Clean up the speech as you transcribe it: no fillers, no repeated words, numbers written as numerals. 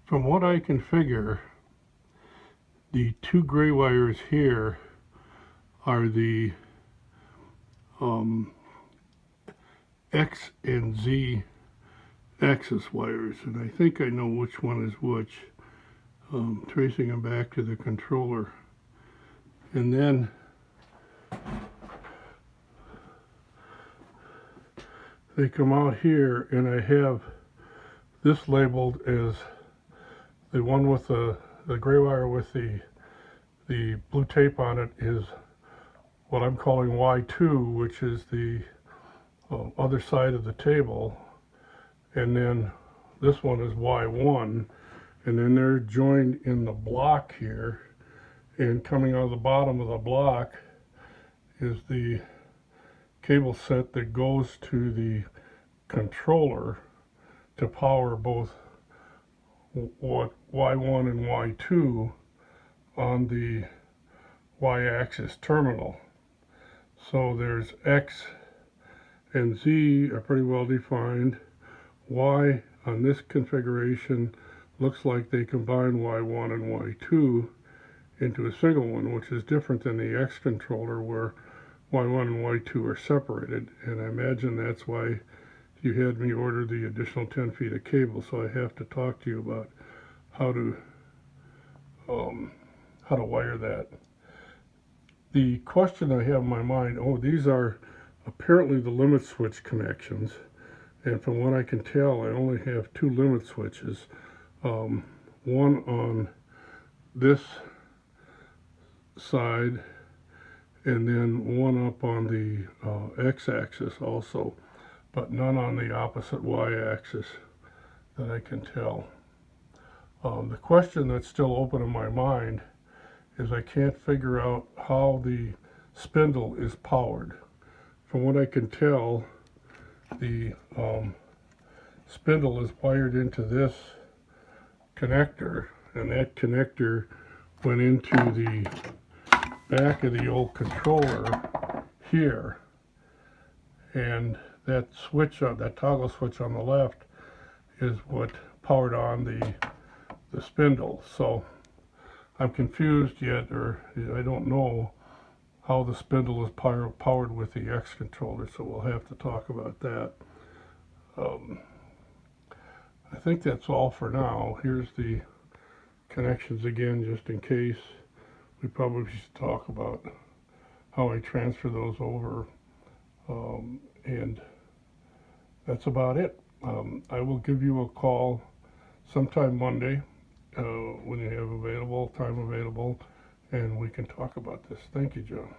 From what I can figure, the two gray wires here are the X and Z axis wires, and I think I know which one is which, tracing them back to the controller. And then they come out here, and I have this labeled as the one with the gray wire with the blue tape on it is what I'm calling Y2, which is the other side of the table, and then this one is Y1, and then they're joined in the block here, and coming out of the bottom of the block is the cable set that goes to the controller to power both Y1 and Y2 on the Y-axis terminal. So there's X and Z are pretty well defined. Y on this configuration looks like they combine Y1 and Y2 into a single one, which is different than the X controller where Y1 and Y2 are separated. And I imagine that's why you had me order the additional 10 feet of cable. So I have to talk to you about how to wire that. The question I have in my mind, these are apparently the limit switch connections, and from what I can tell, I only have two limit switches, one on this side and then one up on the x-axis also, but none on the opposite y-axis that I can tell. The question that's still open in my mind is I can't figure out how the spindle is powered. From what I can tell, the spindle is wired into this connector, and that connector went into the back of the old controller here, and that switch, that toggle switch on the left, is what powered on the spindle. So I'm confused yet, or I don't know how the spindle is powered with the X controller, so we'll have to talk about that. I think that's all for now. Here's the connections again, just in case. We probably should talk about how I transfer those over, and that's about it. I will give you a call sometime Monday when you have time available, and we can talk about this. Thank you, John.